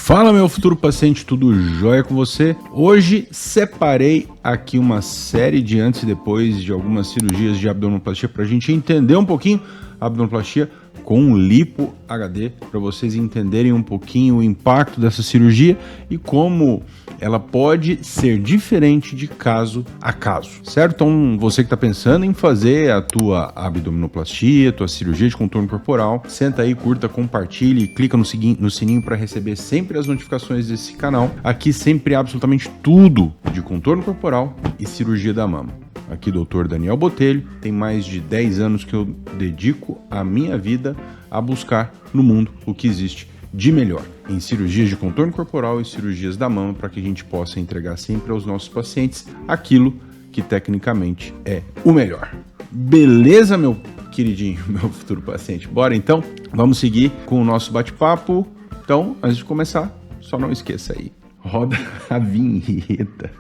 Fala, meu futuro paciente, tudo jóia com você? Hoje separei aqui uma série de antes e depois de algumas cirurgias de abdominoplastia para a gente entender um pouquinho a abdominoplastia com lipo HD, para vocês entenderem um pouquinho o impacto dessa cirurgia e como ela pode ser diferente de caso a caso, certo? Então, você que está pensando em fazer a tua abdominoplastia, tua cirurgia de contorno corporal, senta aí, curta, compartilhe e clica no sininho para receber sempre as notificações desse canal. Aqui sempre absolutamente tudo de contorno corporal e cirurgia da mama. Aqui, Dr. Daniel Botelho, tem mais de 10 anos que eu dedico a minha vida a buscar no mundo o que existe de melhor em cirurgias de contorno corporal e cirurgias da mama, para que a gente possa entregar sempre aos nossos pacientes aquilo que tecnicamente é o melhor. Beleza, meu queridinho, meu futuro paciente? Bora então? Vamos seguir com o nosso bate-papo. Então, antes de começar, só não esqueça aí, roda a vinheta.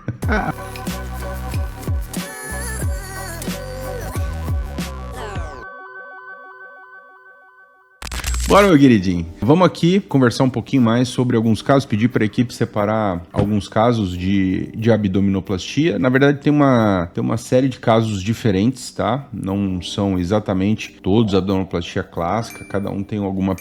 Bora, meu queridinho. Vamos aqui conversar um pouquinho mais sobre alguns casos, pedir para a equipe separar alguns casos de abdominoplastia. Na verdade, tem uma série de casos diferentes, tá? Não são exatamente todos abdominoplastia clássica, cada um tem alguma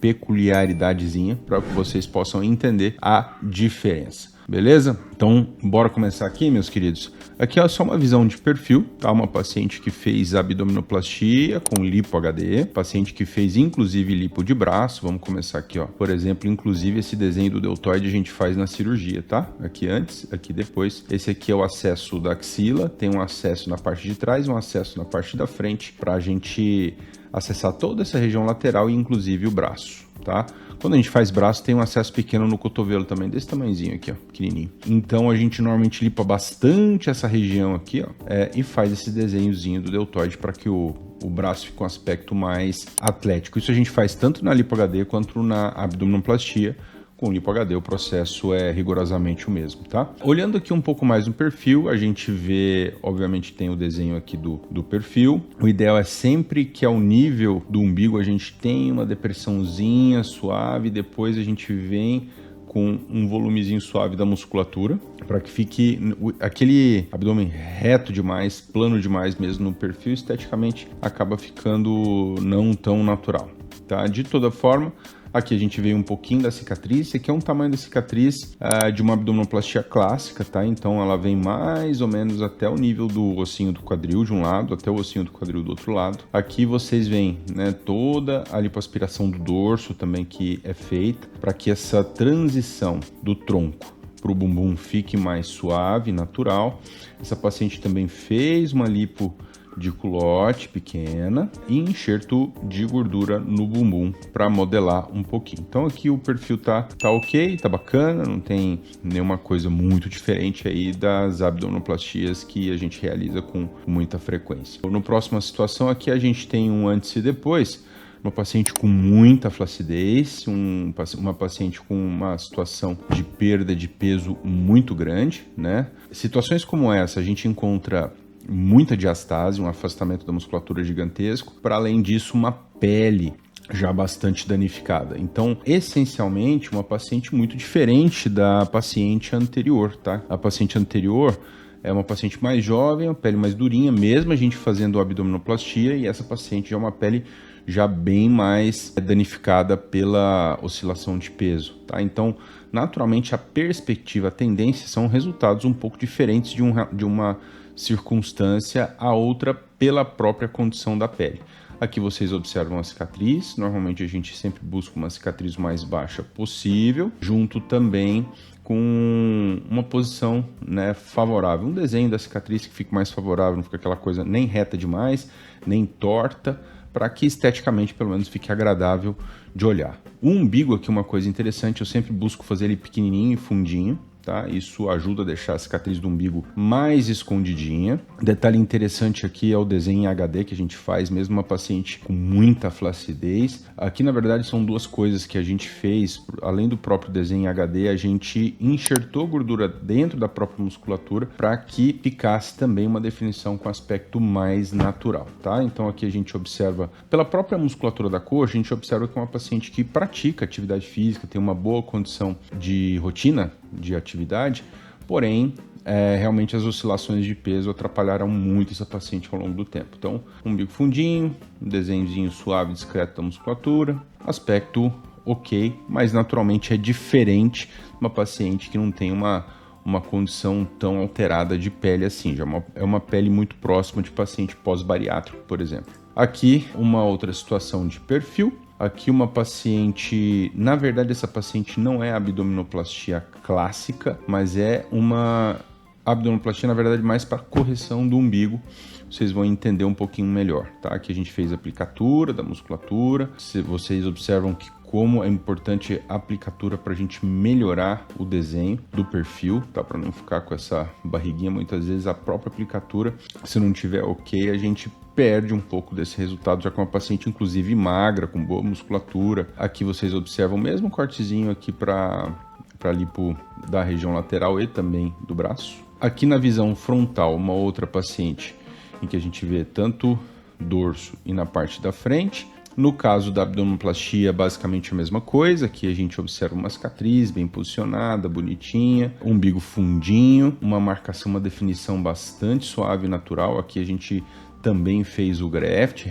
peculiaridadezinha para que vocês possam entender a diferença. Beleza? Então, bora começar aqui, meus queridos. Aqui é só uma visão de perfil, tá? Uma paciente que fez abdominoplastia com lipo HD, paciente que fez inclusive lipo de braço. Vamos começar aqui, ó. Por exemplo, inclusive esse desenho do deltoide a gente faz na cirurgia, tá? Aqui antes, aqui depois. Esse aqui é o acesso da axila, tem um acesso na parte de trás, um acesso na parte da frente, para a gente acessar toda essa região lateral e inclusive o braço, tá? Quando a gente faz braço, tem um acesso pequeno no cotovelo também, desse tamanhozinho aqui, ó, pequenininho. Então, a gente normalmente limpa bastante essa região aqui, ó, e faz esse desenhozinho do deltoide para que o braço fique com um aspecto mais atlético. Isso a gente faz tanto na lipo HD quanto na abdominoplastia. Com lipo HD o processo é rigorosamente o mesmo, tá? Olhando aqui um pouco mais no perfil, a gente vê, obviamente tem o desenho aqui do perfil. O ideal é sempre que ao nível do umbigo a gente tem uma depressãozinha suave, depois a gente vem com um volumezinho suave da musculatura, para que fique aquele abdômen reto demais, plano demais mesmo no perfil, esteticamente acaba ficando não tão natural, tá? De toda forma, aqui a gente vê um pouquinho da cicatriz. Esse aqui é um tamanho da cicatriz de uma abdominoplastia clássica, tá? Então ela vem mais ou menos até o nível do ossinho do quadril de um lado, até o ossinho do quadril do outro lado. Aqui vocês veem, né, toda a lipoaspiração do dorso também que é feita, para que essa transição do tronco para o bumbum fique mais suave, natural. Essa paciente também fez uma lipo de culote pequena e enxerto de gordura no bumbum para modelar um pouquinho. Então aqui o perfil tá ok, tá bacana, não tem nenhuma coisa muito diferente aí das abdominoplastias que a gente realiza com muita frequência. No próxima situação aqui a gente tem um antes e depois. Uma paciente com muita flacidez, uma paciente com uma situação de perda de peso muito grande, né? Situações como essa a gente encontra muita diastase, um afastamento da musculatura gigantesco, para além disso uma pele já bastante danificada. Então, essencialmente, uma paciente muito diferente da paciente anterior, tá? A paciente anterior é uma paciente mais jovem, uma pele mais durinha, mesmo a gente fazendo abdominoplastia, e essa paciente já é uma pele já bem mais danificada pela oscilação de peso, tá? Então, naturalmente, a perspectiva, a tendência são resultados um pouco diferentes de uma circunstância a outra pela própria condição da pele. Aqui vocês observam a cicatriz. Normalmente a gente sempre busca uma cicatriz mais baixa possível, junto também com uma posição, né, favorável. Um desenho da cicatriz que fique mais favorável, não fica aquela coisa nem reta demais, nem torta, para que esteticamente pelo menos fique agradável de olhar. O umbigo aqui é uma coisa interessante, eu sempre busco fazer ele pequenininho e fundinho, tá? Isso ajuda a deixar a cicatriz do umbigo mais escondidinha. Detalhe interessante aqui é o desenho em HD que a gente faz, mesmo uma paciente com muita flacidez. Aqui, na verdade, são duas coisas que a gente fez. Além do próprio desenho em HD, a gente enxertou gordura dentro da própria musculatura para que ficasse também uma definição com aspecto mais natural, tá? Então aqui a gente observa, pela própria musculatura da coxa, a gente observa que é uma paciente que pratica atividade física, tem uma boa condição de rotina de atividade, porém, realmente as oscilações de peso atrapalharam muito essa paciente ao longo do tempo. Então, umbigo fundinho, um desenhozinho suave e discreto da musculatura, aspecto ok, mas naturalmente é diferente uma paciente que não tem uma condição tão alterada de pele assim, já é uma pele muito próxima de paciente pós-bariátrico, por exemplo. Aqui, uma outra situação de perfil. Aqui uma paciente, na verdade essa paciente não é abdominoplastia clássica, mas é uma abdominoplastia, na verdade, mais para correção do umbigo. Vocês vão entender um pouquinho melhor, tá? Aqui a gente fez a aplicatura da musculatura. Vocês observam que como é importante a aplicatura para a gente melhorar o desenho do perfil, tá? Para não ficar com essa barriguinha. Muitas vezes a própria aplicatura, se não tiver ok, a gente perde um pouco desse resultado, já com uma paciente inclusive magra, com boa musculatura. Aqui vocês observam o mesmo cortezinho aqui para lipo da região lateral e também do braço. Aqui na visão frontal, uma outra paciente em que a gente vê tanto dorso e na parte da frente. No caso da abdominoplastia, basicamente a mesma coisa. Aqui a gente observa uma cicatriz bem posicionada, bonitinha, umbigo fundinho, uma marcação, uma definição bastante suave e natural. Aqui a gente também fez o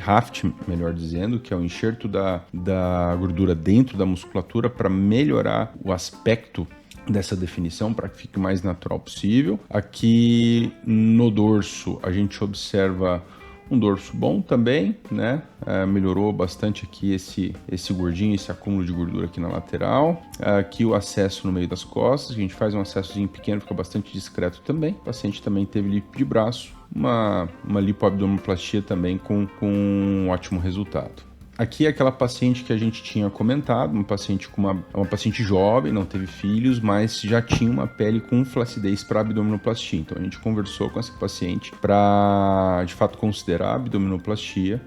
raft, melhor dizendo, que é o enxerto da gordura dentro da musculatura para melhorar o aspecto dessa definição, para que fique o mais natural possível. Aqui no dorso a gente observa um dorso bom também, né? Melhorou bastante aqui esse gordinho, esse acúmulo de gordura aqui na lateral. Aqui o acesso no meio das costas, a gente faz um acessozinho pequeno, fica bastante discreto também. O paciente também teve lipo de braço, uma lipoabdominoplastia também com um ótimo resultado. Aqui é aquela paciente que a gente tinha comentado, uma paciente uma paciente jovem, não teve filhos, mas já tinha uma pele com flacidez para abdominoplastia. Então a gente conversou com essa paciente para, de fato, considerar a abdominoplastia.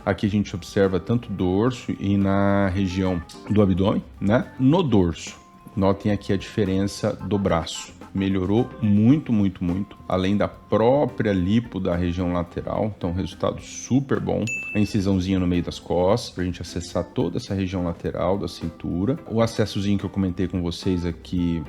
Aqui a gente observa tanto dorso e na região do abdômen, né? No dorso, notem aqui a diferença do braço. Melhorou muito, muito, muito, além da própria lipo da região lateral, então resultado super bom. A incisãozinha no meio das costas, para a gente acessar toda essa região lateral da cintura. O acessozinho que eu comentei com vocês aqui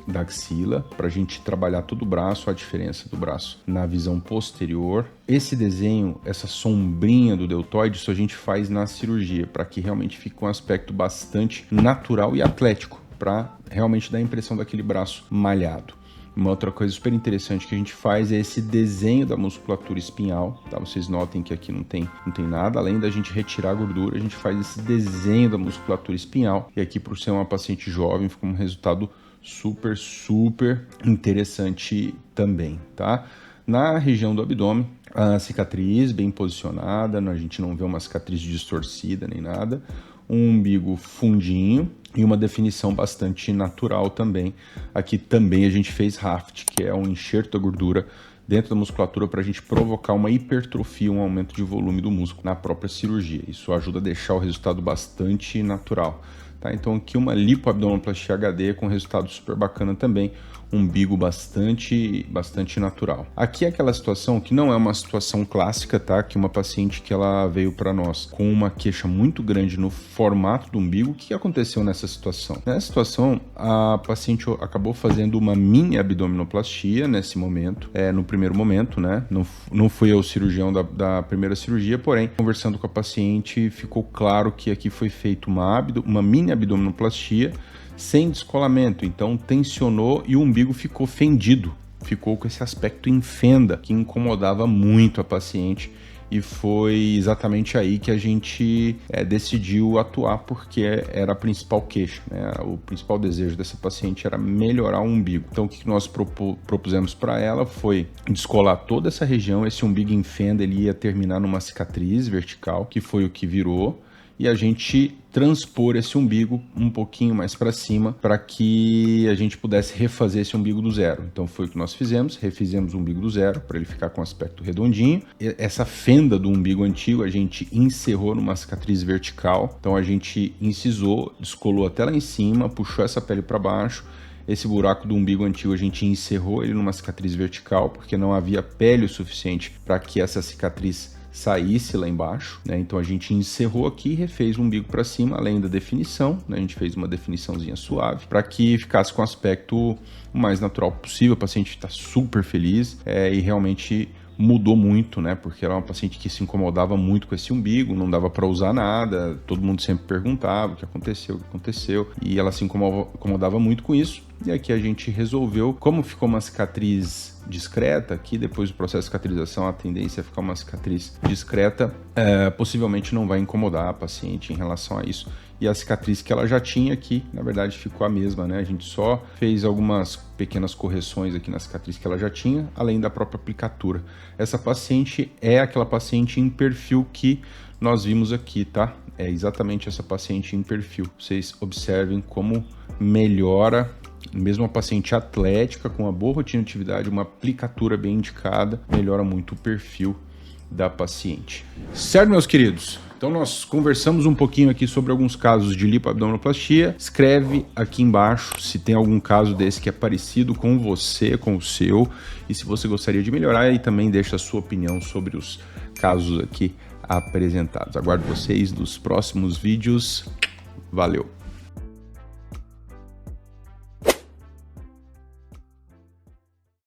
da axila, para a gente trabalhar todo o braço, a diferença do braço na visão posterior. Esse desenho, essa sombrinha do deltoide, isso a gente faz na cirurgia, para que realmente fique um aspecto bastante natural e atlético, para realmente dar a impressão daquele braço malhado. Uma outra coisa super interessante que a gente faz é esse desenho da musculatura espinhal, tá? Vocês notem que aqui não tem nada, além da gente retirar a gordura, a gente faz esse desenho da musculatura espinhal, e aqui, por ser uma paciente jovem, fica um resultado super, super interessante também, tá? Na região do abdômen, a cicatriz bem posicionada, a gente não vê uma cicatriz distorcida nem nada, um umbigo fundinho e uma definição bastante natural também. Aqui também a gente fez raft, que é um enxerto da gordura dentro da musculatura para a gente provocar uma hipertrofia, um aumento de volume do músculo na própria cirurgia. Isso ajuda a deixar o resultado bastante natural. Tá? Então aqui uma lipoabdominoplastia HD com resultado super bacana também, umbigo bastante natural. Aqui é aquela situação que não é uma situação clássica, tá? Que uma paciente que ela veio para nós com uma queixa muito grande no formato do umbigo. O que aconteceu nessa situação? Nessa situação, a paciente acabou fazendo uma mini abdominoplastia nesse momento, no primeiro momento, né? Não fui eu o cirurgião da primeira cirurgia, porém, conversando com a paciente, ficou claro que aqui foi feita uma mini abdominoplastia sem descolamento, então tensionou e o umbigo ficou fendido, ficou com esse aspecto em fenda que incomodava muito a paciente, e foi exatamente aí que a gente decidiu atuar, porque era a principal queixa, né? O principal desejo dessa paciente era melhorar o umbigo. Então o que nós propusemos para ela foi descolar toda essa região. Esse umbigo em fenda ele ia terminar numa cicatriz vertical, que foi o que virou. e a gente transpor esse umbigo um pouquinho mais para cima para que a gente pudesse refazer esse umbigo do zero. Então foi o que nós fizemos, refizemos o umbigo do zero para ele ficar com aspecto redondinho. Essa fenda do umbigo antigo a gente encerrou numa cicatriz vertical, então a gente incisou, descolou até lá em cima, puxou essa pele para baixo. Esse buraco do umbigo antigo a gente encerrou ele numa cicatriz vertical porque não havia pele o suficiente para que essa cicatriz saísse lá embaixo, né? Então a gente encerrou aqui e refez o umbigo para cima, além da definição, né? A gente fez uma definiçãozinha suave para que ficasse com o aspecto o mais natural possível. O paciente está super feliz e realmente mudou muito, né? Porque ela é uma paciente que se incomodava muito com esse umbigo, não dava para usar nada, todo mundo sempre perguntava o que aconteceu, e ela se incomodava muito com isso. E aqui a gente resolveu, como ficou uma cicatriz discreta, aqui depois do processo de cicatrização a tendência é ficar uma cicatriz discreta, possivelmente não vai incomodar a paciente em relação a isso. E a cicatriz que ela já tinha aqui, na verdade ficou a mesma, né? A gente só fez algumas pequenas correções aqui na cicatriz que ela já tinha, além da própria aplicatura. Essa paciente é aquela paciente em perfil que nós vimos aqui, tá? É exatamente essa paciente em perfil. Vocês observem como melhora. Mesmo uma paciente atlética, com uma boa rotina de atividade, uma aplicatura bem indicada, melhora muito o perfil da paciente. Certo, meus queridos? Então nós conversamos um pouquinho aqui sobre alguns casos de lipoabdominoplastia. Escreve aqui embaixo se tem algum caso desse que é parecido com você, com o seu, e se você gostaria de melhorar, e também deixa a sua opinião sobre os casos aqui apresentados. Aguardo vocês nos próximos vídeos. Valeu!